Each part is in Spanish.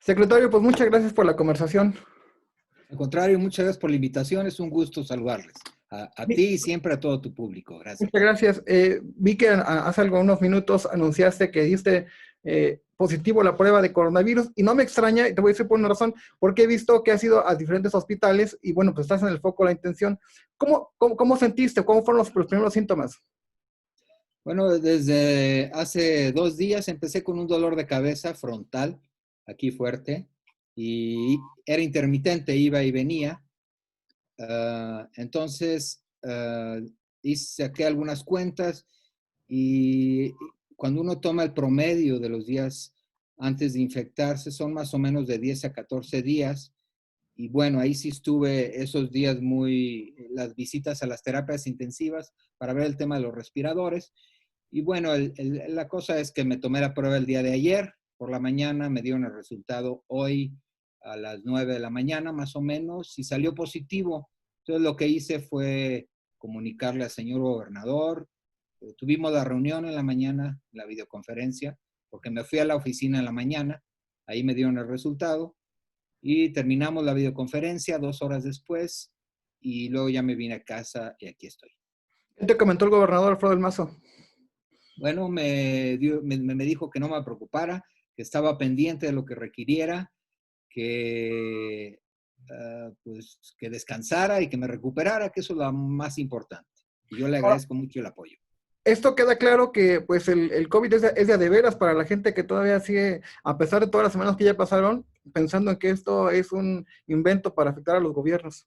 Secretario, pues muchas gracias por la conversación. Al contrario, muchas gracias por la invitación. Es un gusto saludarles. A Mi- ti y siempre a todo tu público. Gracias. Muchas gracias. Vi que hace algunos minutos anunciaste que diste positivo la prueba de coronavirus y no me extraña, y te voy a decir por una razón, porque he visto que has ido a diferentes hospitales y bueno, pues estás en el foco de la intención. ¿Cómo sentiste? ¿Cómo fueron los primeros síntomas? Bueno, desde hace 2 días empecé con un dolor de cabeza frontal, aquí fuerte, y era intermitente, iba y venía. Entonces, saqué algunas cuentas y cuando uno toma el promedio de los días antes de infectarse, son más o menos de 10 a 14 días. Y bueno, ahí sí estuve esos días las visitas a las terapias intensivas para ver el tema de los respiradores. Y bueno, la cosa es que me tomé la prueba el día de ayer, por la mañana, me dieron el resultado hoy a las 9 de la mañana más o menos, y salió positivo. Entonces lo que hice fue comunicarle al señor gobernador. Tuvimos la reunión en la mañana, la videoconferencia, porque me fui a la oficina en la mañana, ahí me dieron el resultado y terminamos la videoconferencia 2 horas después y luego ya me vine a casa y aquí estoy. ¿Qué te comentó el gobernador Alfredo del Mazo? Bueno, me dijo que no me preocupara, que estaba pendiente de lo que requiriera, que, pues, que descansara y que me recuperara, que eso es lo más importante. Y yo le Ahora, agradezco mucho el apoyo. esto queda claro que pues el COVID es de a veras para la gente que todavía sigue, a pesar de todas las semanas que ya pasaron, pensando en que esto es un invento para afectar a los gobiernos.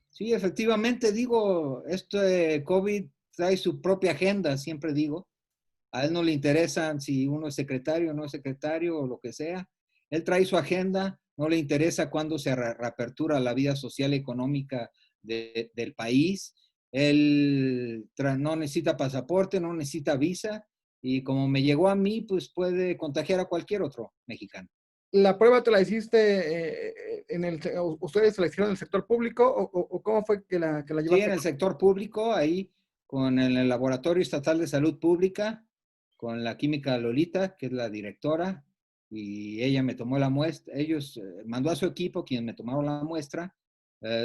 Sí, efectivamente, digo, este COVID trae su propia agenda, siempre digo. A él no le interesan si uno es secretario o no es secretario o lo que sea. Él trae su agenda, no le interesa cuándo se reapertura la vida social y económica del país. Él no necesita pasaporte, no necesita visa y como me llegó a mí, pues puede contagiar a cualquier otro mexicano. ¿La prueba te la hiciste ustedes se la hicieron en el sector público o cómo fue que la Sí, llevaste en a el cabo? sector público, ahí con el Laboratorio Estatal de Salud Pública, con la química Lolita, que es la directora, y ella me tomó la muestra, ellos mandó a su equipo quien me tomaron la muestra.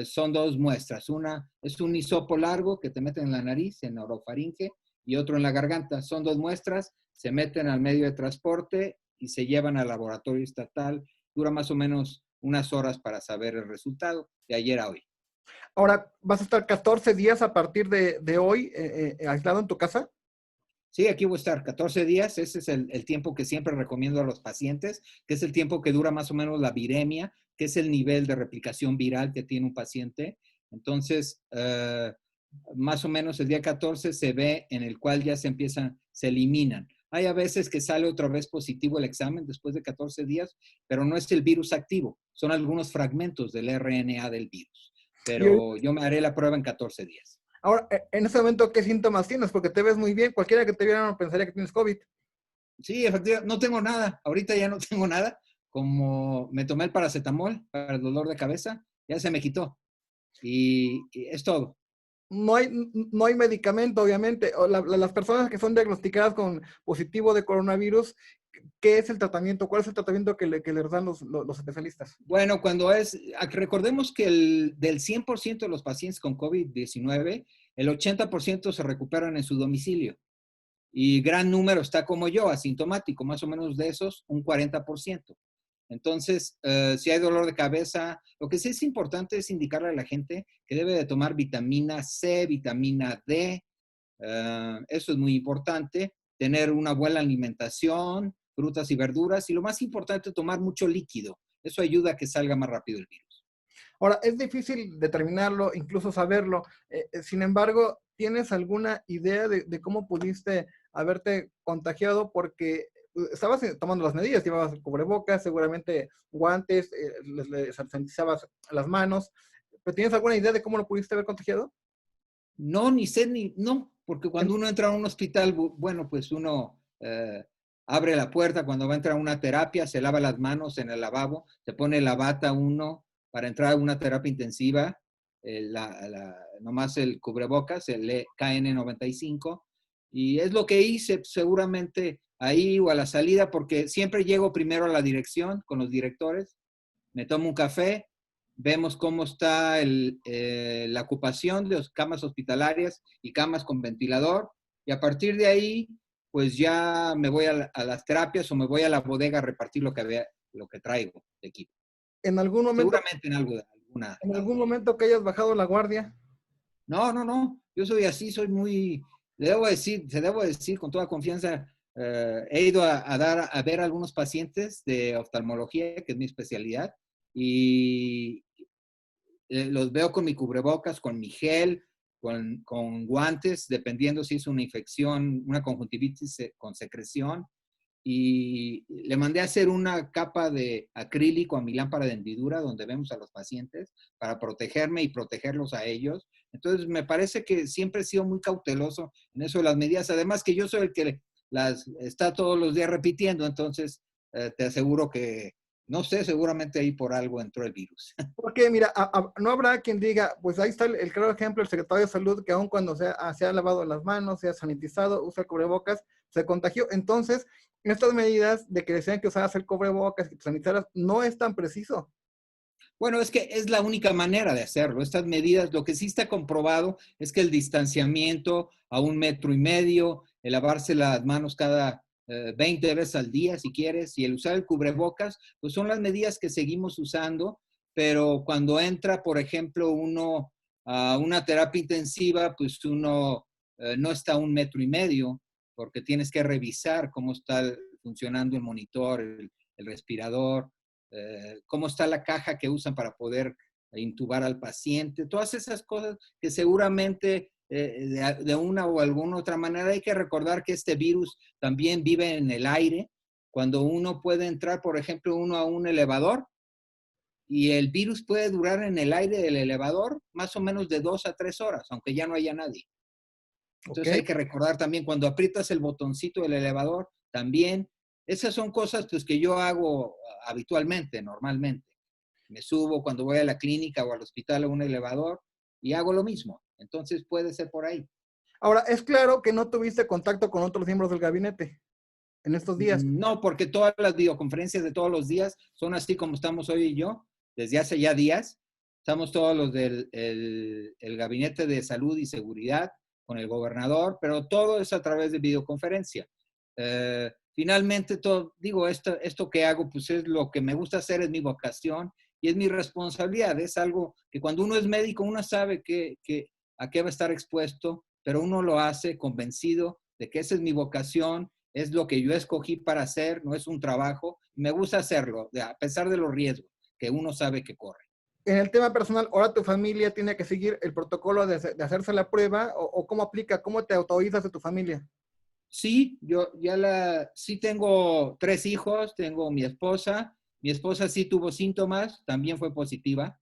Son dos muestras, una es un hisopo largo que te meten en la nariz, en orofaringe, y otro en la garganta. Son dos muestras, se meten al medio de transporte y se llevan al laboratorio estatal. Dura más o menos unas horas para saber el resultado, de ayer a hoy. Ahora, ¿vas a estar 14 días a partir de hoy aislado en tu casa? Sí, aquí voy a estar 14 días. Ese es el tiempo que siempre recomiendo a los pacientes, que es el tiempo que dura más o menos la viremia, que es el nivel de replicación viral que tiene un paciente. Entonces, más o menos el día 14 se ve en el cual ya se eliminan. Hay a veces que sale otra vez positivo el examen después de 14 días, pero no es el virus activo, son algunos fragmentos del RNA del virus. Y hoy- Pero yo me haré la prueba en 14 días. ahora, en este momento, ¿qué síntomas tienes? Porque te ves muy bien. Cualquiera que te viera no pensaría que tienes COVID. Sí, efectivamente, no tengo nada. Ahorita ya no tengo nada. Como me tomé el paracetamol para el dolor de cabeza, ya se me quitó. Y es todo. No hay medicamento, obviamente. Las personas que son diagnosticadas con positivo de coronavirus, ¿qué es el tratamiento? ¿Cuál es el tratamiento que les dan los especialistas? Bueno, recordemos que del 100% de los pacientes con COVID-19, el 80% se recuperan en su domicilio. Y gran número está como yo, asintomático, más o menos de esos, un 40%. Entonces, si hay dolor de cabeza, lo que sí es importante es indicarle a la gente que debe de tomar vitamina C, vitamina D, eso es muy importante, tener una buena alimentación, frutas y verduras, y lo más importante, tomar mucho líquido. Eso ayuda a que salga más rápido el virus. Ahora, es difícil determinarlo, incluso saberlo. Sin embargo, ¿tienes alguna idea de cómo pudiste haberte contagiado? Porque estabas tomando las medidas, llevabas cubrebocas, seguramente guantes, le sanitizabas las manos. ¿Pero tienes alguna idea de cómo lo pudiste haber contagiado? No, ni sé, no, porque cuando uno entra a un hospital, bueno, pues uno abre la puerta, cuando va a entrar a una terapia, se lava las manos en el lavabo, se pone la bata uno para entrar a una terapia intensiva, nomás el cubrebocas, el KN95, y es lo que hice, seguramente ahí o a la salida, porque siempre llego primero a la dirección con los directores, me tomo un café, vemos cómo está la ocupación de las camas hospitalarias y camas con ventilador, y a partir de ahí, pues ya me voy a las terapias o me voy a la bodega a repartir lo que traigo de equipo. En algún momento, Seguramente en alguna en algún lavandería. momento que hayas bajado la guardia. No, no, no. Yo soy así, soy muy, se debo decir con toda confianza, he ido a ver a algunos pacientes de oftalmología, que es mi especialidad, y los veo con mi cubrebocas, con mi gel, con guantes, dependiendo si es una infección, una conjuntivitis con secreción. Y le mandé a hacer una capa de acrílico a mi lámpara de hendidura donde vemos a los pacientes para protegerme y protegerlos a ellos. Entonces, me parece que siempre he sido muy cauteloso en eso de las medidas. Además que yo soy el que las está todos los días repitiendo, entonces te aseguro que, no sé, seguramente ahí por algo entró el virus. Porque, mira, no habrá quien diga, pues ahí está el claro ejemplo, el secretario de Salud, que aun cuando se ha lavado las manos, se ha sanitizado, usa el cubrebocas, se contagió. Entonces, estas medidas de que decían que usaras el cubrebocas, que te sanitizaras, no es tan preciso. Bueno, es que es la única manera de hacerlo. Estas medidas, lo que sí está comprobado es que el distanciamiento a 1,5 metros, el lavarse las manos cada 20 veces al día, si quieres, y el usar el cubrebocas, pues son las medidas que seguimos usando, pero cuando entra, por ejemplo, uno a una terapia intensiva, pues uno no está a 1,5 metros, porque tienes que revisar cómo está funcionando el monitor, el respirador, cómo está la caja que usan para poder intubar al paciente, todas esas cosas que seguramente de una o alguna otra manera hay que recordar que este virus también vive en el aire. Cuando uno puede entrar, por ejemplo, uno a un elevador y el virus puede durar en el aire del elevador más o menos de 2 a 3 horas, aunque ya no haya nadie. ¿Ok? Entonces hay que recordar también cuando aprietas el botoncito del elevador, también esas son cosas pues, que yo hago habitualmente, normalmente. Me subo cuando voy a la clínica o al hospital a un elevador y hago lo mismo. Entonces puede ser por ahí. Ahora, es claro que no tuviste contacto con otros miembros del gabinete en estos días. No, porque todas las videoconferencias de todos los días son así como estamos hoy y yo, desde hace ya días. Estamos todos los del el Gabinete de Salud y Seguridad con el gobernador, pero todo es a través de videoconferencia. Finalmente, todo, digo, esto que hago, pues es lo que me gusta hacer, es mi vocación y es mi responsabilidad. Es algo que cuando uno es médico, uno sabe a qué va a estar expuesto, pero uno lo hace convencido de que esa es mi vocación, es lo que yo escogí para hacer, no es un trabajo. Me gusta hacerlo, a pesar de los riesgos que uno sabe que corre. En el tema personal, ahora tu familia tiene que seguir el protocolo de hacerse la prueba o cómo aplica, cómo te autorizas de tu familia. Sí, yo sí tengo 3 hijos, tengo mi esposa sí tuvo síntomas, también fue positiva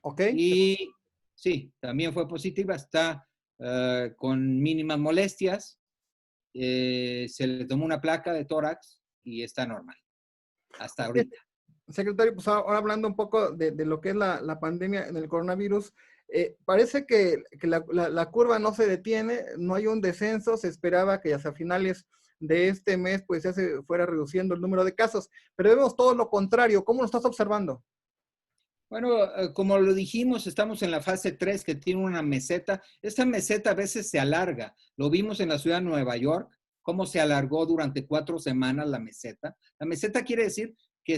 ¿Ok? y sí, también fue positiva, está con mínimas molestias, se le tomó una placa de tórax y está normal, hasta Ok, ahorita. secretario, pues ahora hablando un poco de lo que es la pandemia en el coronavirus, parece que la curva no se detiene, no hay un descenso, se esperaba que hasta finales de este mes pues ya se fuera reduciendo el número de casos, pero vemos todo lo contrario. ¿Cómo lo estás observando? Bueno, como lo dijimos, estamos en la fase 3 que tiene una meseta. Esta meseta a veces se alarga. Lo vimos en la ciudad de Nueva York, cómo se alargó durante 4 semanas la meseta. La meseta quiere decir que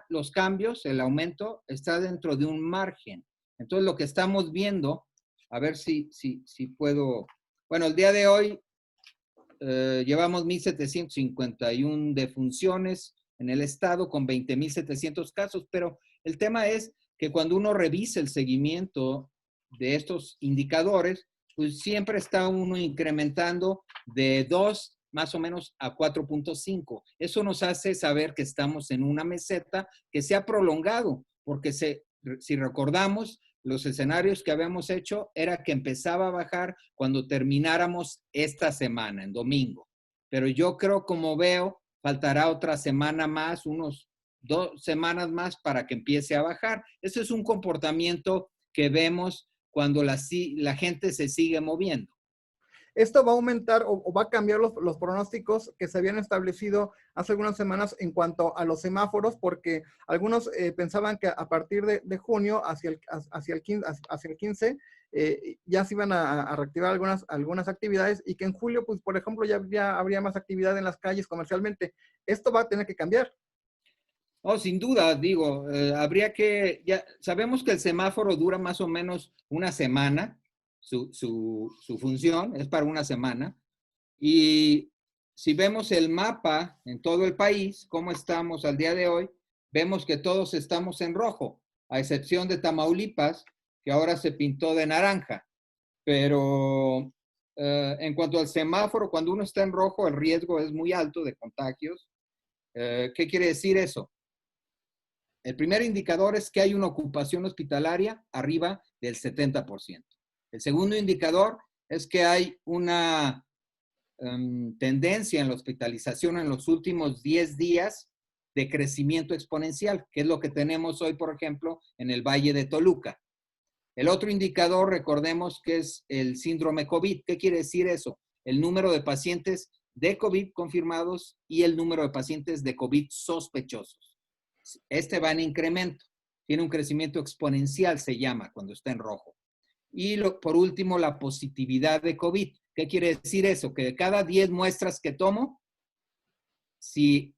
los cambios, el aumento, está dentro de un margen. Entonces, lo que estamos viendo, a ver si puedo. Bueno, el día de hoy llevamos 1,751 defunciones en el estado con 20,700 casos, pero el tema es que cuando uno revisa el seguimiento de estos indicadores, pues siempre está uno incrementando de 2 más o menos a 4,5. Eso nos hace saber que estamos en una meseta que se ha prolongado, porque si recordamos, los escenarios que habíamos hecho era que empezaba a bajar cuando termináramos esta semana, en domingo. Pero yo creo, como veo, faltará otra semana más, unos 2 semanas más para que empiece a bajar. Ese es un comportamiento que vemos cuando la gente se sigue moviendo. Esto va a aumentar o va a cambiar los pronósticos que se habían establecido hace algunas semanas en cuanto a los semáforos, porque algunos pensaban que a partir de junio, hacia el 15 ya se iban a reactivar algunas actividades y que en julio, pues, por ejemplo, ya habría más actividad en las calles comercialmente. Esto va a tener que cambiar. Oh, sin duda, digo, habría que, ya sabemos que el semáforo dura más o menos una semana, su función es para una semana, y si vemos el mapa en todo el país, cómo estamos al día de hoy, vemos que todos estamos en rojo, a excepción de Tamaulipas, que ahora se pintó de naranja. Pero en cuanto al semáforo, cuando uno está en rojo, el riesgo es muy alto de contagios. ¿Qué quiere decir eso? El primer indicador es que hay una ocupación hospitalaria arriba del 70%. El segundo indicador es que hay una tendencia en la hospitalización en los últimos 10 días de crecimiento exponencial, que es lo que tenemos hoy, por ejemplo, en el Valle de Toluca. El otro indicador, recordemos que es el síndrome COVID. ¿Qué quiere decir eso? El número de pacientes de COVID confirmados y el número de pacientes de COVID sospechosos. Este va en incremento. Tiene un crecimiento exponencial, se llama, cuando está en rojo. Y por último, la positividad de COVID. ¿Qué quiere decir eso? Que de cada 10 muestras que tomo, si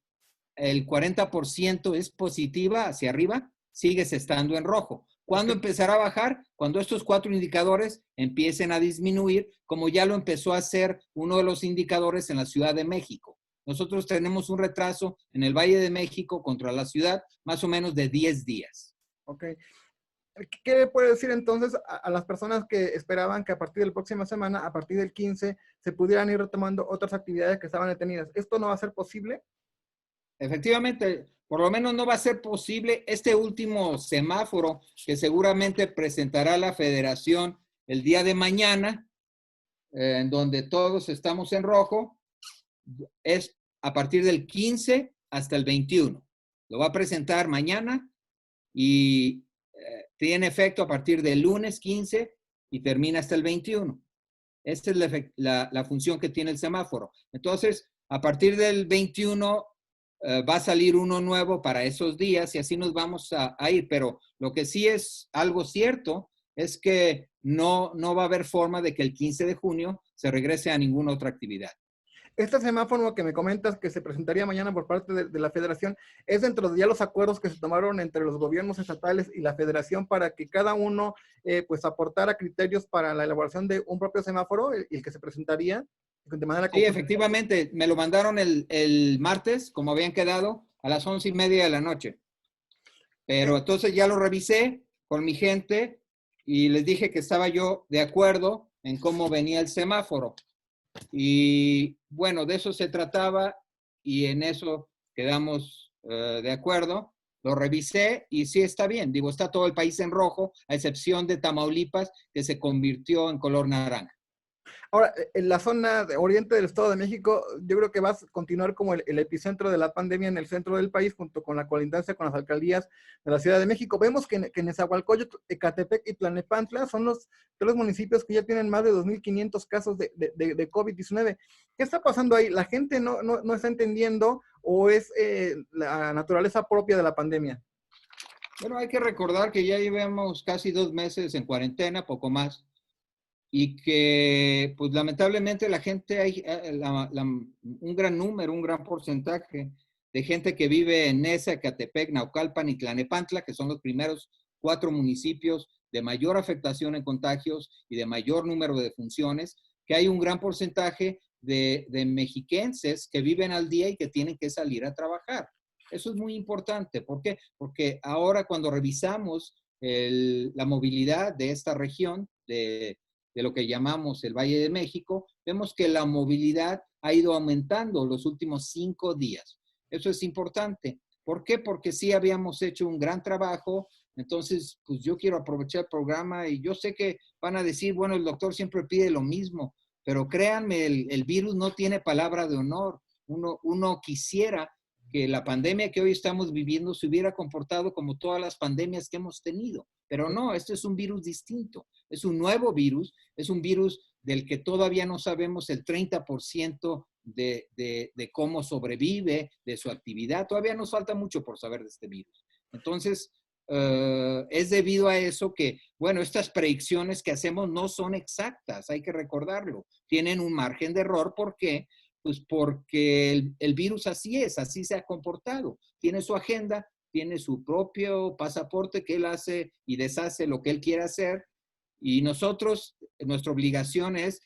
el 40% es positiva hacia arriba, sigues estando en rojo. ¿Cuándo empezará a bajar? Cuando estos 4 indicadores empiecen a disminuir, como ya lo empezó a hacer uno de los indicadores en la Ciudad de México. Nosotros tenemos un retraso en el Valle de México contra la ciudad, más o menos de 10 días. Ok. ¿Qué le puede decir entonces a las personas que esperaban que a partir de la próxima semana, a partir del 15, se pudieran ir retomando otras actividades que estaban detenidas? ¿Esto no va a ser posible? Efectivamente, por lo menos no va a ser posible este último semáforo que seguramente presentará la Federación el día de mañana, en donde todos estamos en rojo, es a partir del 15 hasta el 21. Lo va a presentar mañana y tiene efecto a partir del lunes 15 y termina hasta el 21. Esta es la función que tiene el semáforo. Entonces, a partir del 21 va a salir uno nuevo para esos días y así nos vamos a ir. Pero lo que sí es algo cierto es que no va a haber forma de que el 15 de junio se regrese a ninguna otra actividad. Este semáforo que me comentas que se presentaría mañana por parte de la federación es dentro de ya los acuerdos que se tomaron entre los gobiernos estatales y la federación para que cada uno pues aportara criterios para la elaboración de un propio semáforo, el que se presentaría de manera Sí, conjunta. efectivamente, me lo mandaron el martes, como habían quedado, a las 11:30 de la noche. Pero entonces ya lo revisé con mi gente y les dije que estaba yo de acuerdo en cómo venía el semáforo. Y bueno, de eso se trataba y en eso quedamos de acuerdo. Lo revisé y sí está bien. Digo, está todo el país en rojo, a excepción de Tamaulipas, que se convirtió en color naranja. Ahora, en la zona de oriente del Estado de México, yo creo que va a continuar como el epicentro de la pandemia en el centro del país, junto con la colindancia con las alcaldías de la Ciudad de México. Vemos que Nezahualcóyotl, Ecatepec y Tlalnepantla son los 3 municipios que ya tienen más de 2.500 casos de COVID-19. ¿Qué está pasando ahí? ¿La gente no está entendiendo o es la naturaleza propia de la pandemia? Bueno, hay que recordar que ya llevamos casi 2 meses en cuarentena, poco más, y que pues lamentablemente la gente, hay un gran número, un gran porcentaje de gente que vive en Neza, Ecatepec, Naucalpan y Tlalnepantla, que son los primeros 4 municipios de mayor afectación en contagios y de mayor número de defunciones, que hay un gran porcentaje de mexiquenses que viven al día y que tienen que salir a trabajar. Eso es muy importante. ¿Por qué? Porque ahora cuando revisamos la movilidad de esta región, de lo que llamamos el Valle de México, vemos que la movilidad ha ido aumentando los últimos 5 días. Eso es importante. ¿Por qué? Porque sí habíamos hecho un gran trabajo. Entonces, pues yo quiero aprovechar el programa y yo sé que van a decir, bueno, el doctor siempre pide lo mismo, pero créanme, el virus no tiene palabra de honor. Uno quisiera que la pandemia que hoy estamos viviendo se hubiera comportado como todas las pandemias que hemos tenido. Pero no, este es un virus distinto, es un nuevo virus, es un virus del que todavía no sabemos el 30% de cómo sobrevive, de su actividad. Todavía nos falta mucho por saber de este virus. Entonces, es debido a eso que, bueno, estas predicciones que hacemos no son exactas, hay que recordarlo. Tienen un margen de error. ¿Por qué? Pues porque el virus así es, así se ha comportado. Tiene su agenda, tiene su propio pasaporte que él hace y deshace lo que él quiere hacer. Y nosotros, nuestra obligación es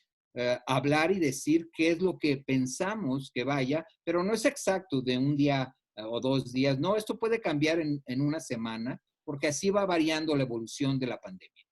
hablar y decir qué es lo que pensamos que vaya, pero no es exacto de un día o 2 días. No, esto puede cambiar en una semana, porque así va variando la evolución de la pandemia.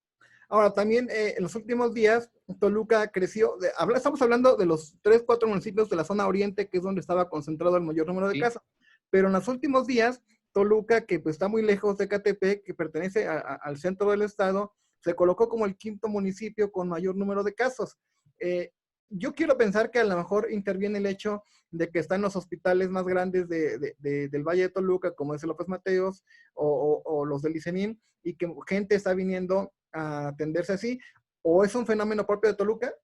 Ahora, también en los últimos días, Toluca creció. Estamos hablando de los 3, 4 municipios de la zona oriente, que es donde estaba concentrado el mayor número de ¿Sí? casos. Pero en los últimos días, Toluca, que pues, está muy lejos de Ecatepec, que pertenece al centro del estado, se colocó como el 5º municipio con mayor número de casos. Eh, yo quiero pensar que a lo mejor interviene el hecho de que están los hospitales más grandes del Valle de Toluca, como es el López Mateos o los del ICENIM, y que gente está viniendo a atenderse así, o es un fenómeno propio de Toluca.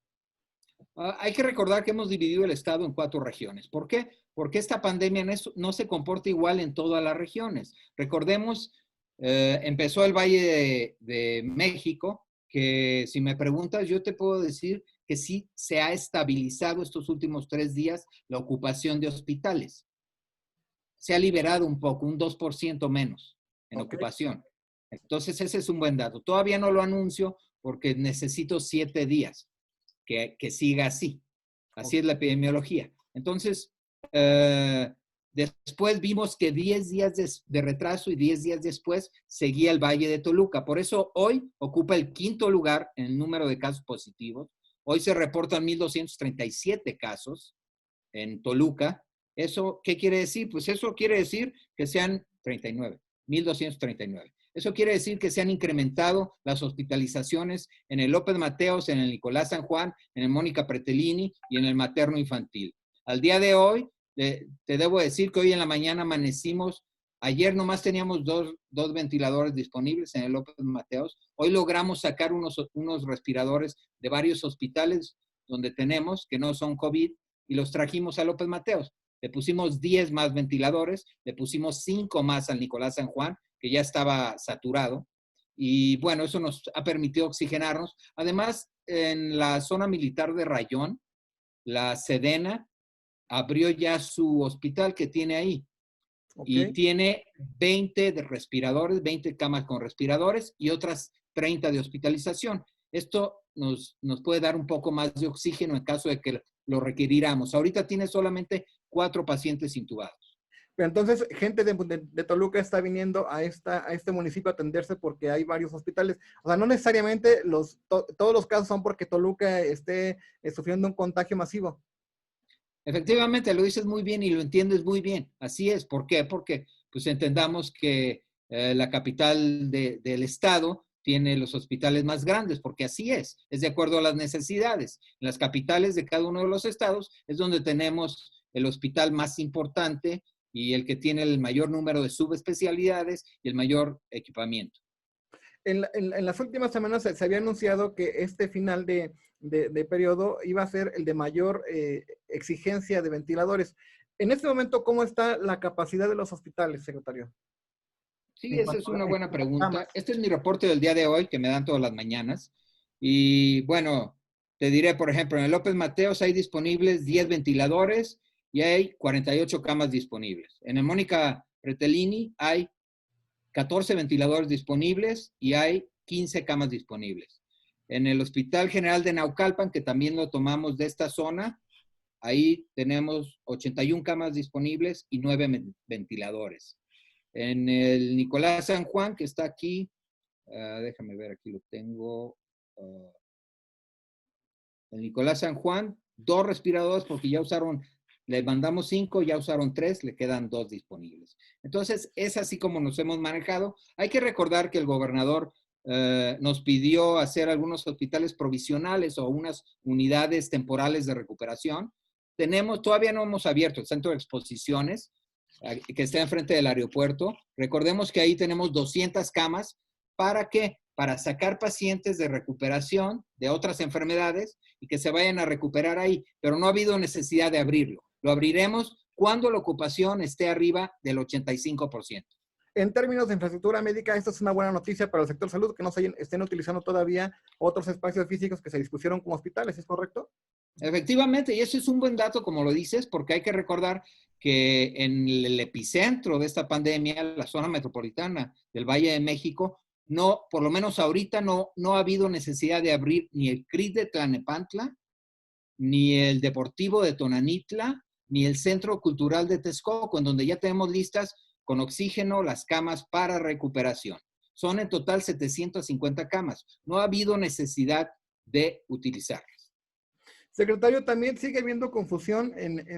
Hay que recordar que hemos dividido el estado en 4 regiones. ¿Por qué? Porque esta pandemia no se comporta igual en todas las regiones. Recordemos, empezó el Valle de México, que si me preguntas, yo te puedo decir que sí se ha estabilizado estos últimos 3 días la ocupación de hospitales. Se ha liberado un poco, un 2% menos en Okay. ocupación. Entonces, ese es un buen dato. Todavía no lo anuncio porque necesito 7 días que siga así. Así es la epidemiología. Entonces, después vimos que 10 días de retraso y 10 días después seguía el Valle de Toluca. Por eso hoy ocupa el 5º lugar en el número de casos positivos. Hoy se reportan 1,237 casos en Toluca. ¿Eso qué quiere decir? Pues eso quiere decir que sean 1,239. Eso quiere decir que se han incrementado las hospitalizaciones en el López Mateos, en el Nicolás San Juan, en el Mónica Pretelini y en el materno infantil. Al día de hoy, te debo decir que hoy en la mañana amanecimos, ayer nomás teníamos dos ventiladores disponibles en el López Mateos. Hoy logramos sacar unos respiradores de varios hospitales donde tenemos, que no son COVID, y los trajimos a López Mateos. Le pusimos 10 más ventiladores, le pusimos 5 más al Nicolás San Juan, que ya estaba saturado. Y bueno, eso nos ha permitido oxigenarnos. Además, en la zona militar de Rayón, la Sedena abrió ya su hospital que tiene ahí. Okay. Y tiene 20 de respiradores, 20 camas con respiradores y otras 30 de hospitalización. Esto nos puede dar un poco más de oxígeno en caso de que lo requeriramos. Ahorita tiene solamente 4 pacientes intubados. Pero entonces, gente de Toluca está viniendo a este municipio a atenderse porque hay varios hospitales. O sea, no necesariamente todos los casos son porque Toluca esté sufriendo un contagio masivo. Efectivamente, lo dices muy bien y lo entiendes muy bien. Así es. ¿Por qué? Porque pues entendamos que la capital del estado tiene los hospitales más grandes, porque así es de acuerdo a las necesidades. En las capitales de cada uno de los estados es donde tenemos el hospital más importante y el que tiene el mayor número de subespecialidades y el mayor equipamiento. En las últimas semanas se había anunciado que este final de periodo iba a ser el de mayor exigencia de ventiladores. En este momento, ¿cómo está la capacidad de los hospitales, secretario? Sí, esa es una buena pregunta. Este es mi reporte del día de hoy, que me dan todas las mañanas. Y bueno, te diré, por ejemplo, en el López Mateos hay disponibles 10 ventiladores y hay 48 camas disponibles. En el Mónica Pretelini hay 14 ventiladores disponibles y hay 15 camas disponibles. En el Hospital General de Naucalpan, que también lo tomamos de esta zona, ahí tenemos 81 camas disponibles y 9 ventiladores. En el Nicolás San Juan, que está aquí, déjame ver, aquí lo tengo. El Nicolás San Juan, 2 respiradores porque ya usaron, le mandamos 5, ya usaron 3, le quedan 2 disponibles. Entonces, es así como nos hemos manejado. Hay que recordar que el gobernador nos pidió hacer algunos hospitales provisionales o unas unidades temporales de recuperación. Todavía no hemos abierto el centro de exposiciones, que está enfrente del aeropuerto. Recordemos que ahí tenemos 200 camas. ¿Para qué? para sacar pacientes de recuperación de otras enfermedades y que se vayan a recuperar ahí, pero no ha habido necesidad de abrirlo. Lo abriremos cuando la ocupación esté arriba del 85%. En términos de infraestructura médica, esto es una buena noticia para el sector salud, que no se estén utilizando todavía otros espacios físicos que se dispusieron como hospitales, ¿es correcto? Efectivamente, y eso es un buen dato, como lo dices, porque hay que recordar que en el epicentro de esta pandemia, la zona metropolitana del Valle de México, no, por lo menos ahorita no ha habido necesidad de abrir ni el CRIT de Tlalnepantla, ni el Deportivo de Tonanitla, ni el Centro Cultural de Texcoco, en donde ya tenemos listas con oxígeno las camas para recuperación. Son en total 750 camas. No ha habido necesidad de utilizarlas. Secretario, también sigue habiendo confusión,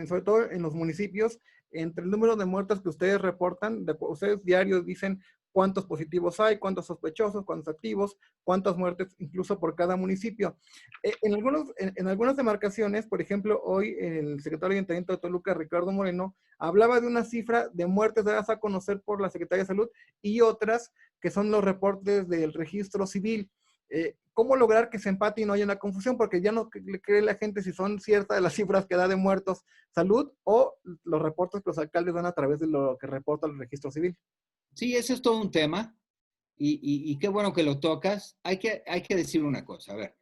sobre todo en los municipios, entre el número de muertes que ustedes reportan. Ustedes diarios dicen cuántos positivos hay, cuántos sospechosos, cuántos activos, cuántas muertes incluso por cada municipio. En algunas demarcaciones, por ejemplo, hoy el secretario de Ayuntamiento de Toluca, Ricardo Moreno, hablaba de una cifra de muertes dadas a conocer por la Secretaría de Salud y otras que son los reportes del registro civil. ¿Cómo lograr que se empate y no haya una confusión? Porque ya no le cree la gente si son ciertas las cifras que da de muertos salud o los reportes que los alcaldes dan a través de lo que reporta el registro civil. Sí, ese es todo un tema y qué bueno que lo tocas. Hay que decir una cosa, a ver,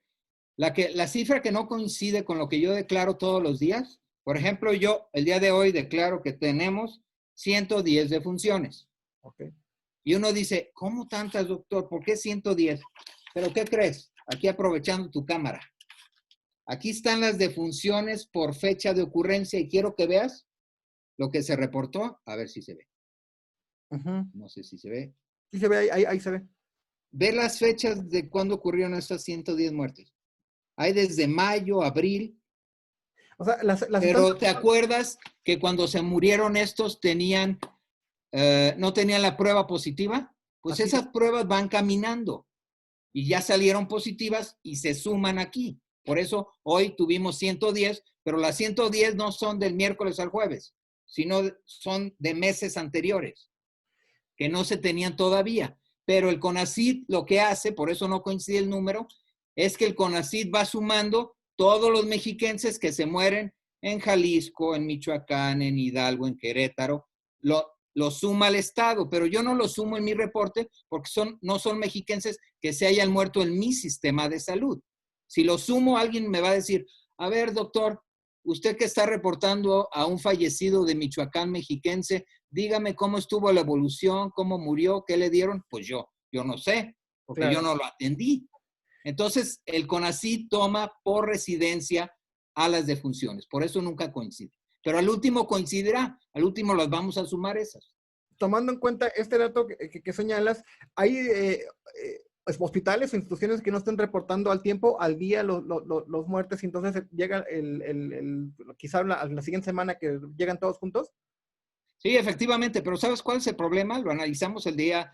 la cifra que no coincide con lo que yo declaro todos los días, por ejemplo, yo el día de hoy declaro que tenemos 110 defunciones. Okay. Y uno dice, ¿cómo tantas, doctor? ¿Por qué 110? ¿Pero qué crees? Aquí aprovechando tu cámara. Aquí están las defunciones por fecha de ocurrencia y quiero que veas lo que se reportó. A ver si se ve. No sé si se ve. Sí se ve, ahí se ve. Ve las fechas de cuándo ocurrieron estas 110 muertes. Hay desde mayo, abril. O sea, pero ¿te acuerdas que cuando se murieron estos no tenían la prueba positiva? Pues así esas pruebas van caminando y ya salieron positivas y se suman aquí. Por eso hoy tuvimos 110, pero las 110 no son del miércoles al jueves, sino son de meses anteriores, que no se tenían todavía. Pero el CONACYT lo que hace, por eso no coincide el número, es que el CONACYT va sumando todos los mexiquenses que se mueren en Jalisco, en Michoacán, en Hidalgo, en Querétaro, lo suma al Estado, pero yo no lo sumo en mi reporte porque no son mexiquenses que se hayan muerto en mi sistema de salud. Si lo sumo, alguien me va a decir, a ver, doctor, usted que está reportando a un fallecido de Michoacán mexiquense, dígame cómo estuvo la evolución, cómo murió, qué le dieron. Pues yo no sé, porque claro, yo no lo atendí. Entonces, el CONACYT toma por residencia a las defunciones, por eso nunca coincide. Pero al último coincidirá, al último las vamos a sumar esas. Tomando en cuenta este dato que señalas, ¿hay hospitales o instituciones que no estén reportando al tiempo, al día, los muertes, y entonces llega quizá la siguiente semana que llegan todos juntos? Sí, efectivamente, pero ¿sabes cuál es el problema? Lo analizamos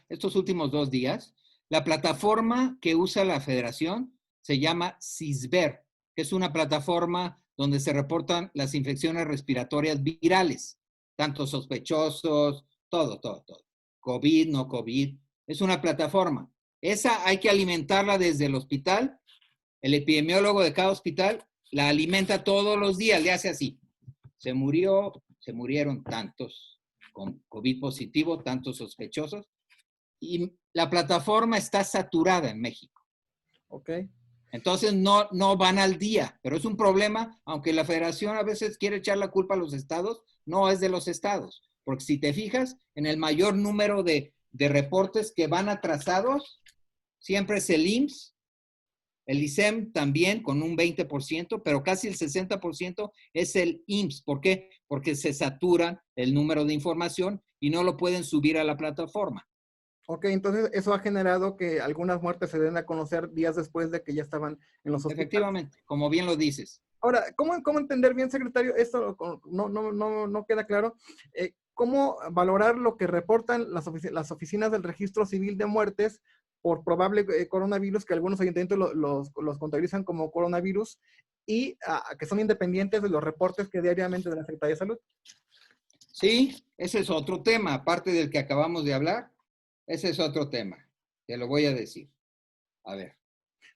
estos últimos 2 días. La plataforma que usa la federación se llama CISVER, que es una plataforma donde se reportan las infecciones respiratorias virales, tanto sospechosos, todo. COVID, no COVID. Es una plataforma. Esa hay que alimentarla desde el hospital. El epidemiólogo de cada hospital la alimenta todos los días, le hace así. Se murieron tantos con COVID positivo, tantos sospechosos. Y la plataforma está saturada en México. Ok. Entonces no van al día, pero es un problema, aunque la federación a veces quiere echar la culpa a los estados, no es de los estados, porque si te fijas, en el mayor número de reportes que van atrasados, siempre es el IMSS, el ISEM también con un 20%, pero casi el 60% es el IMSS. ¿Por qué? Porque se satura el número de información y no lo pueden subir a la plataforma. Ok, entonces eso ha generado que algunas muertes se den a conocer días después de que ya estaban en los hospitales. Efectivamente, como bien lo dices. Ahora, ¿cómo entender bien, secretario? Esto no queda claro. ¿Cómo valorar lo que reportan las oficinas del registro civil de muertes por probable coronavirus, que algunos ayuntamientos los contabilizan como coronavirus, y que son independientes de los reportes que diariamente de la Secretaría de Salud? Sí, ese es otro tema, aparte del que acabamos de hablar, ese es otro tema, te lo voy a decir. A ver.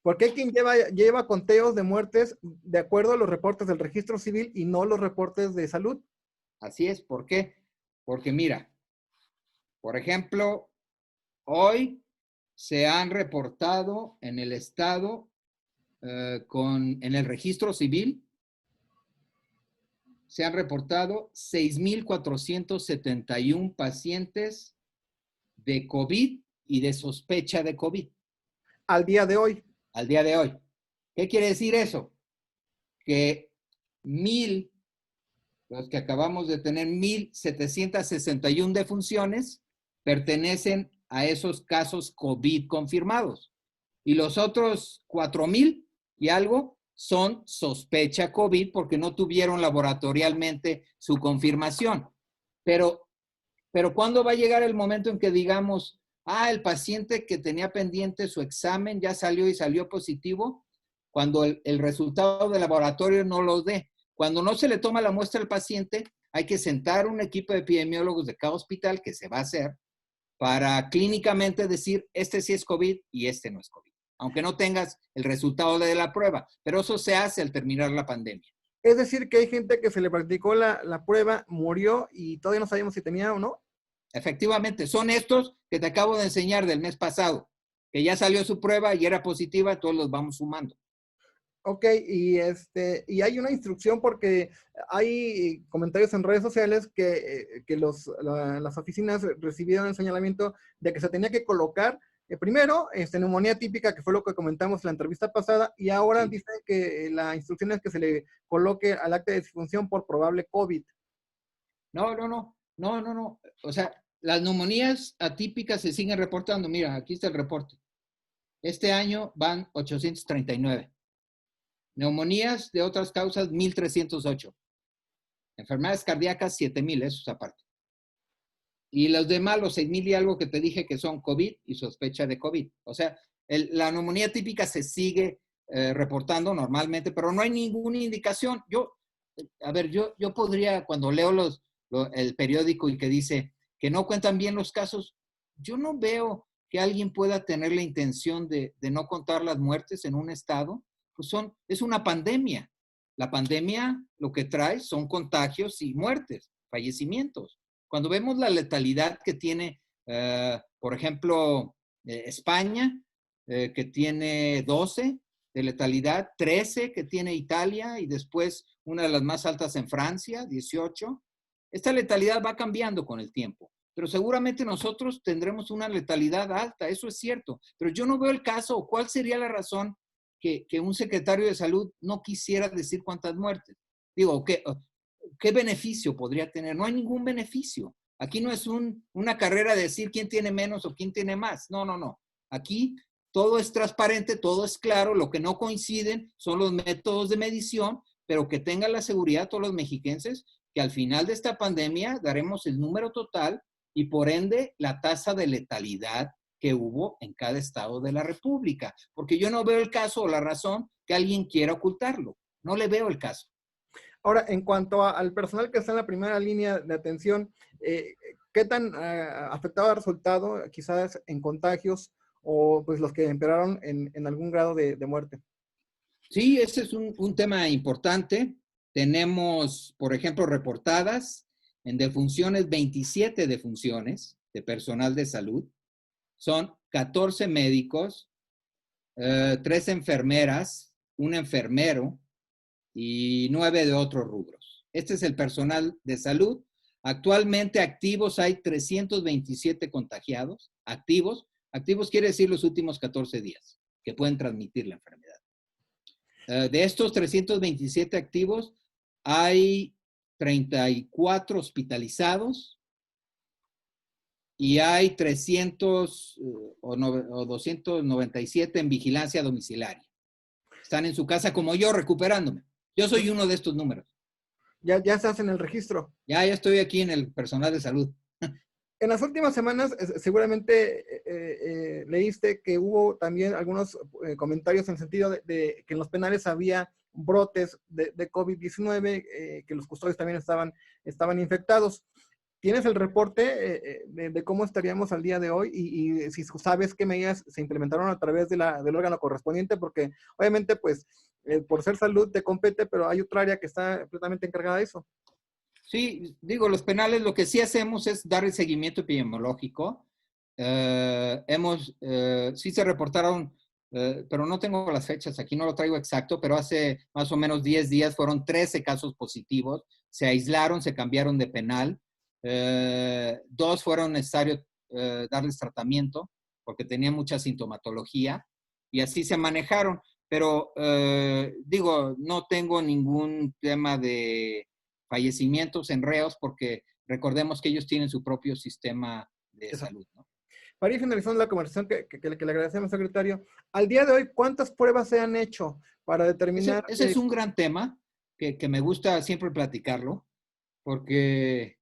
Porque hay quien lleva conteos de muertes de acuerdo a los reportes del registro civil y no los reportes de salud. Así es. ¿Por qué? Porque mira, por ejemplo, hoy se han reportado en el estado, en el registro civil, se han reportado 6,471 pacientes de COVID y de sospecha de COVID. Al día de hoy. Al día de hoy. ¿Qué quiere decir eso? Que los que acabamos de tener, 1,761 defunciones, pertenecen a esos casos COVID confirmados. Y los otros 4,000 y algo son sospecha COVID porque no tuvieron laboratorialmente su confirmación. Pero ¿cuándo va a llegar el momento en que digamos, el paciente que tenía pendiente su examen ya salió y salió positivo? Cuando el resultado del laboratorio no lo dé. Cuando no se le toma la muestra al paciente, hay que sentar un equipo de epidemiólogos de cada hospital, que se va a hacer, para clínicamente decir, este sí es COVID y este no es COVID, aunque no tengas el resultado de la prueba. Pero eso se hace al terminar la pandemia. Es decir, que hay gente que se le practicó la prueba, murió y todavía no sabemos si tenía o no. Efectivamente, son estos que te acabo de enseñar del mes pasado, que ya salió su prueba y era positiva, todos los vamos sumando. Ok, y hay una instrucción porque hay comentarios en redes sociales que las oficinas recibieron el señalamiento de que se tenía que colocar primero neumonía típica, que fue lo que comentamos en la entrevista pasada, y ahora Sí. dice que la instrucción es que se le coloque al acta de defunción por probable COVID. No. O sea, las neumonías atípicas se siguen reportando. Mira, aquí está el reporte. Este año van 839. Neumonías de otras causas, 1,308. Enfermedades cardíacas, 7,000, eso es aparte. Y los demás, los 6,000 y algo que te dije que son COVID y sospecha de COVID. O sea, la neumonía típica se sigue reportando normalmente, pero no hay ninguna indicación. Yo podría, cuando leo el periódico y que dice que no cuentan bien los casos, yo no veo que alguien pueda tener la intención de no contar las muertes en un estado. Pues es una pandemia. La pandemia lo que trae son contagios y muertes, fallecimientos. Cuando vemos la letalidad que tiene, por ejemplo, España, que tiene 12 de letalidad, 13 que tiene Italia y después una de las más altas en Francia, 18. Esta letalidad va cambiando con el tiempo, pero seguramente nosotros tendremos una letalidad alta, eso es cierto, pero yo no veo el caso o cuál sería la razón que un secretario de salud no quisiera decir cuántas muertes. Digo, ¿qué beneficio podría tener? No hay ningún beneficio. Aquí no es una carrera de decir quién tiene menos o quién tiene más. No. Aquí todo es transparente, todo es claro. Lo que no coinciden son los métodos de medición, pero que tengan la seguridad todos los mexiquenses que al final de esta pandemia daremos el número total y por ende la tasa de letalidad que hubo en cada estado de la República. Porque yo no veo el caso o la razón que alguien quiera ocultarlo. No le veo el caso. Ahora, en cuanto al personal que está en la primera línea de atención, ¿qué tan afectado ha resultado quizás en contagios o pues los que empeoraron en algún grado de muerte? Sí, ese es un tema importante. Tenemos, por ejemplo, reportadas en defunciones, 27 defunciones de personal de salud. Son 14 médicos, 3 enfermeras, un enfermero y 9 de otros rubros. Este es el personal de salud. Actualmente activos hay 327 contagiados. Activos quiere decir los últimos 14 días que pueden transmitir la enfermedad. De estos 327 activos, hay 34 hospitalizados y hay 300 o 297 en vigilancia domiciliaria. Están en su casa como yo, recuperándome. Yo soy uno de estos números. Ya estás en el registro. Ya estoy aquí en el personal de salud. En las últimas semanas seguramente leíste que hubo también algunos comentarios en el sentido de que en los penales había brotes de COVID-19, que los custodios también estaban infectados. ¿Tienes el reporte de cómo estaríamos al día de hoy y si sabes qué medidas se implementaron a través del órgano correspondiente? Porque obviamente, pues, por ser salud te compete, pero hay otra área que está completamente encargada de eso. Sí, digo, los penales lo que sí hacemos es dar el seguimiento epidemiológico. Sí se reportaron, pero no tengo las fechas, aquí no lo traigo exacto, pero hace más o menos 10 días fueron 13 casos positivos, se aislaron, se cambiaron de penal, 2 fueron necesarios darles tratamiento porque tenían mucha sintomatología y así se manejaron, pero digo, no tengo ningún tema de fallecimientos en reos porque recordemos que ellos tienen su propio sistema de Exacto. salud, ¿no? Para ir finalizando la conversación que le agradecemos, secretario, al día de hoy, ¿cuántas pruebas se han hecho para determinar? Ese es un gran tema que me gusta siempre platicarlo, porque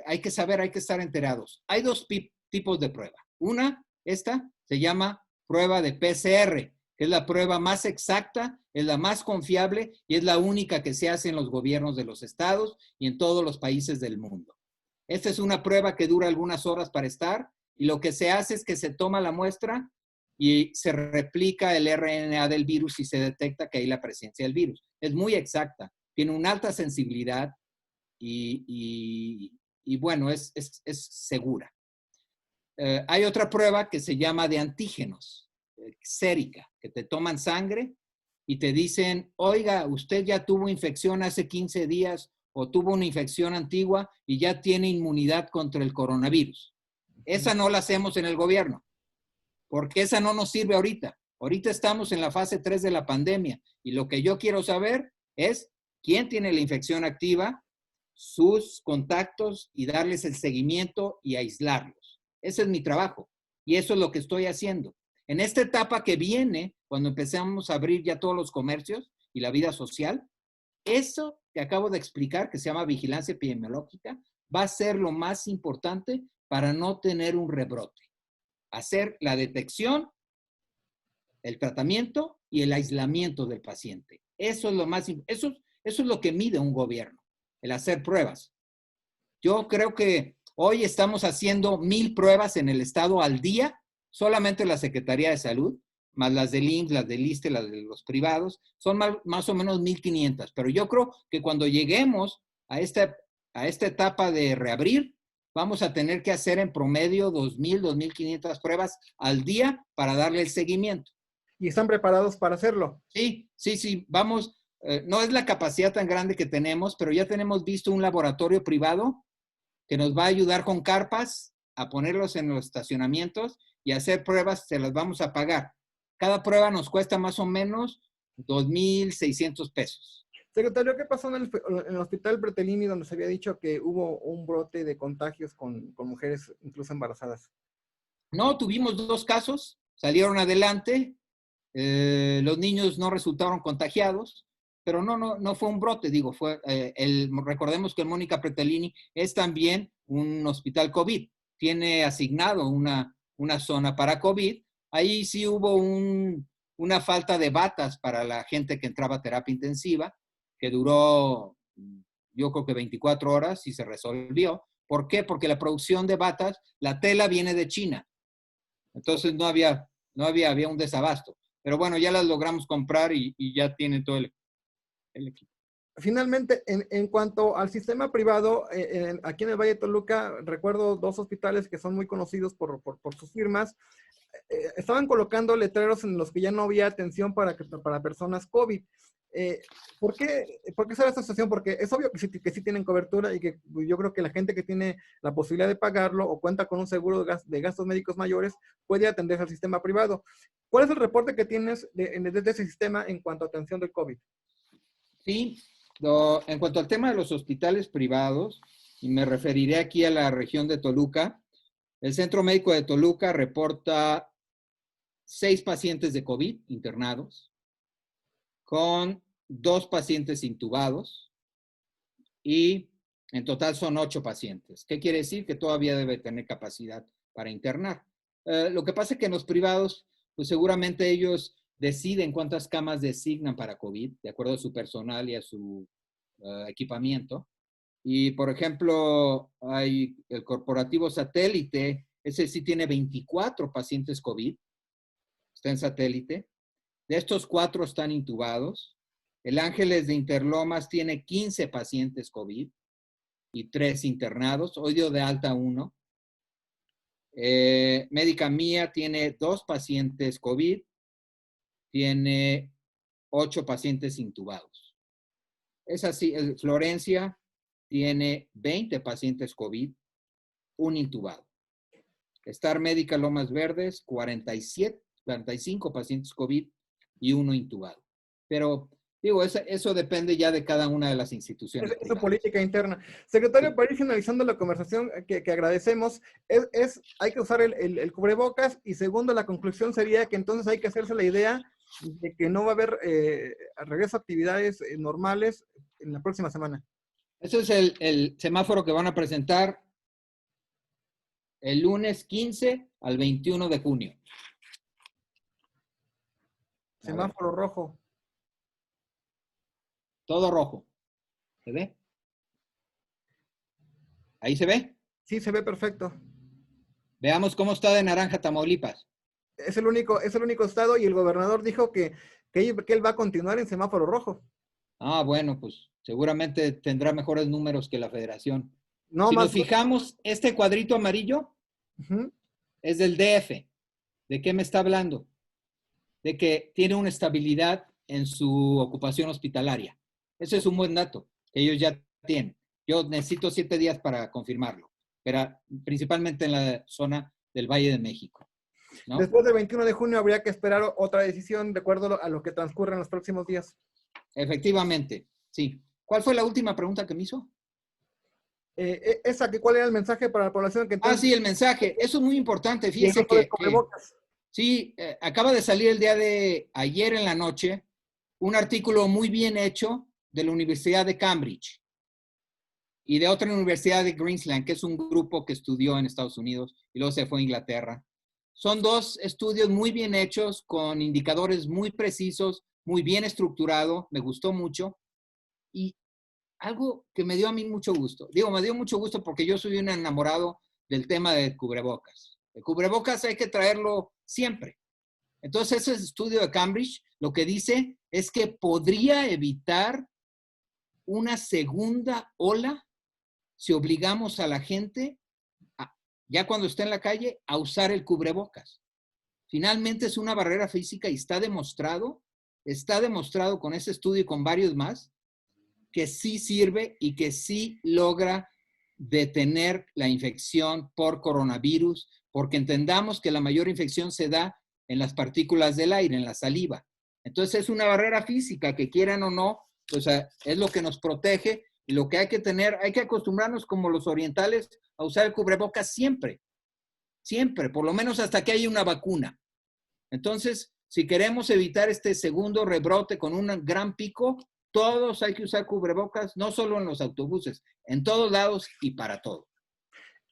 hay que saber, hay que estar enterados. Hay dos tipos de prueba. Una, esta se llama prueba de PCR, que es la prueba más exacta, es la más confiable y es la única que se hace en los gobiernos de los estados y en todos los países del mundo. Esta es una prueba que dura algunas horas para estar y lo que se hace es que se toma la muestra y se replica el RNA del virus y se detecta que hay la presencia del virus. Es muy exacta, tiene una alta sensibilidad y bueno, es segura. Hay otra prueba que se llama de antígenos, sérica, que te toman sangre y te dicen, oiga, usted ya tuvo infección hace 15 días o tuvo una infección antigua y ya tiene inmunidad contra el coronavirus. Esa no la hacemos en el gobierno, porque esa no nos sirve ahorita. Ahorita estamos en la fase 3 de la pandemia y lo que yo quiero saber es quién tiene la infección activa, sus contactos y darles el seguimiento y aislarlos. Ese es mi trabajo y eso es lo que estoy haciendo. En esta etapa que viene, cuando empezamos a abrir ya todos los comercios y la vida social, eso que acabo de explicar, que se llama vigilancia epidemiológica, va a ser lo más importante para no tener un rebrote. Hacer la detección, el tratamiento y el aislamiento del paciente. Eso es lo más, eso es lo que mide un gobierno, el hacer pruebas. Yo creo que hoy estamos haciendo 1,000 pruebas en el estado al día, solamente la Secretaría de Salud, más las del IMSS, las del ISSSTE, las de los privados, son más o menos 1,500. Pero yo creo que cuando lleguemos a esta etapa de reabrir, vamos a tener que hacer en promedio 2,000, 2,500 pruebas al día para darle el seguimiento. ¿Y están preparados para hacerlo? Sí, sí, sí, vamos, no es la capacidad tan grande que tenemos, pero ya tenemos visto un laboratorio privado que nos va a ayudar con carpas a ponerlos en los estacionamientos y hacer pruebas, se las vamos a pagar. Cada prueba nos cuesta más o menos 2,600 pesos. Secretario, ¿qué pasó en el hospital Bertellini donde se había dicho que hubo un brote de contagios con mujeres incluso embarazadas? No, tuvimos 2 casos, salieron adelante, los niños no resultaron contagiados, pero no fue un brote, digo, recordemos que el Mónica Bertellini es también un hospital COVID, tiene asignado una zona para COVID, ahí sí hubo una falta de batas para la gente que entraba a terapia intensiva, que duró yo creo que 24 horas y se resolvió. ¿Por qué? Porque la producción de batas, la tela viene de China, entonces había un desabasto. Pero bueno, ya las logramos comprar y ya tienen todo el equipo. Finalmente, en cuanto al sistema privado, aquí en el Valle de Toluca, recuerdo 2 hospitales que son muy conocidos por sus firmas, estaban colocando letreros en los que ya no había atención para personas COVID. ¿Por qué se da esta situación? Porque es obvio que sí tienen cobertura y que yo creo que la gente que tiene la posibilidad de pagarlo o cuenta con un seguro de gastos médicos mayores puede atenderse al sistema privado. ¿Cuál es el reporte que tienes desde ese sistema en cuanto a atención del COVID? Sí, en cuanto al tema de los hospitales privados, y me referiré aquí a la región de Toluca, el Centro Médico de Toluca reporta 6 pacientes de COVID internados, con 2 pacientes intubados y en total son 8 pacientes. ¿Qué quiere decir? Que todavía debe tener capacidad para internar. Lo que pasa es que en los privados, pues seguramente ellos deciden cuántas camas designan para COVID, de acuerdo a su personal y a su equipamiento. Y, por ejemplo, hay el corporativo Satélite, ese sí tiene 24 pacientes COVID, está en Satélite. De estos 4 están intubados. El Ángeles de Interlomas tiene 15 pacientes COVID y 3 internados. Hoy dio de alta 1. Médica Mía tiene 2 pacientes COVID, tiene 8 pacientes intubados. Es así, Florencia tiene 20 pacientes COVID, un intubado. Star Médica Lomas Verdes, 45 pacientes COVID y 1 intubado. Pero, digo, eso depende ya de cada una de las instituciones Es su privadas. política interna. Secretario, Sí. para ir finalizando la conversación que agradecemos, hay que usar el cubrebocas, y segundo, la conclusión sería que entonces hay que hacerse la idea de que no va a haber regreso a actividades normales en la próxima semana. Ese es el semáforo que van a presentar el lunes 15 al 21 de junio. Semáforo rojo. Todo rojo. ¿Se ve? ¿Ahí se ve? Sí, se ve perfecto. Veamos cómo está de naranja Tamaulipas. Es el único estado, y el gobernador dijo que él va a continuar en semáforo rojo. Ah, bueno, pues seguramente tendrá mejores números que la federación. No Si más. nos fijamos, este cuadrito amarillo es del DF. ¿De qué me está hablando? De que tiene una estabilidad en su ocupación hospitalaria. Ese es un buen dato que ellos ya tienen. Yo necesito 7 días para confirmarlo, pero principalmente en la zona del Valle de México, ¿no? Después del 21 de junio habría que esperar otra decisión de acuerdo a lo que transcurre en los próximos días. Efectivamente, sí. ¿Cuál fue la última pregunta que me hizo? ¿Cuál era el mensaje para la población? Que entonces, Sí, el mensaje. Eso es muy importante. y el Fíjese uso de cubrebocas. sí, acaba de salir el día de ayer en la noche un artículo muy bien hecho de la Universidad de Cambridge y de otra universidad de Queensland, que es un grupo que estudió en Estados Unidos y luego se fue a Inglaterra. Son 2 estudios muy bien hechos, con indicadores muy precisos, muy bien estructurado, me gustó mucho. Y algo que me dio a mí mucho gusto, me dio mucho gusto porque yo soy un enamorado del tema de cubrebocas. El cubrebocas hay que traerlo siempre. Entonces, ese estudio de Cambridge lo que dice es que podría evitar una segunda ola si obligamos a la gente, ya cuando esté en la calle, a usar el cubrebocas. Finalmente es una barrera física y está demostrado con ese estudio y con varios más, que sí sirve y que sí logra detener la infección por coronavirus, porque entendamos que la mayor infección se da en las partículas del aire, en la saliva. Entonces es una barrera física que quieran o no, pues es lo que nos protege, y lo que hay que acostumbrarnos como los orientales a usar el cubrebocas siempre, siempre, por lo menos hasta que haya una vacuna. Entonces, si queremos evitar este segundo rebrote con un gran pico, todos hay que usar cubrebocas, no solo en los autobuses, en todos lados y para todo.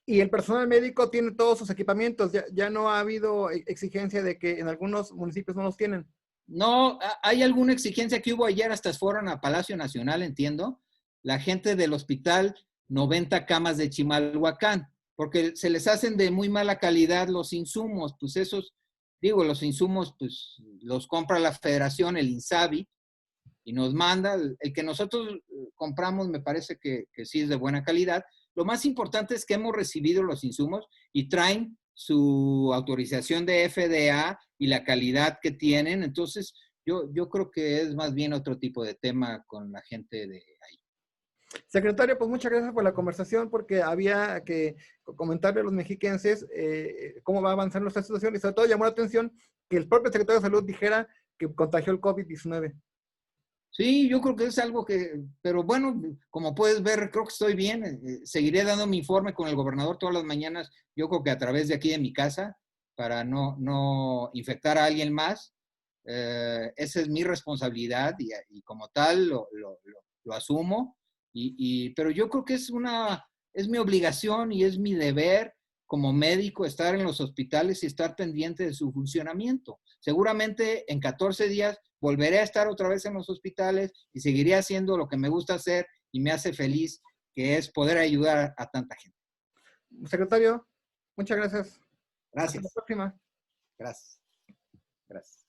Y el personal médico tiene todos sus equipamientos. Ya no ha habido exigencia de que en algunos municipios no los tienen. No, hay alguna exigencia que hubo ayer, hasta fueron a Palacio Nacional, entiendo, la gente del hospital 90 camas de Chimalhuacán, porque se les hacen de muy mala calidad los insumos, pues esos, los insumos pues los compra la federación, el INSABI, y nos manda, el que nosotros compramos me parece que sí es de buena calidad. Lo más importante es que hemos recibido los insumos y traen su autorización de FDA y la calidad que tienen. Entonces, yo creo que es más bien otro tipo de tema con la gente de ahí. Secretario, pues muchas gracias por la conversación, porque había que comentarle a los mexiquenses cómo va a avanzar nuestra situación, y sobre todo llamó la atención que el propio secretario de Salud dijera que contagió el COVID-19. Sí, yo creo que es algo pero bueno, como puedes ver, creo que estoy bien. Seguiré dando mi informe con el gobernador todas las mañanas, yo creo que a través de aquí de mi casa, para no infectar a alguien más. Esa es mi responsabilidad y como tal lo asumo. Pero yo creo que es mi obligación y es mi deber como médico estar en los hospitales y estar pendiente de su funcionamiento. Seguramente en 14 días volveré a estar otra vez en los hospitales y seguiré haciendo lo que me gusta hacer y me hace feliz, que es poder ayudar a tanta gente. Secretario, muchas gracias. Hasta la Gracias. próxima. Gracias. Gracias.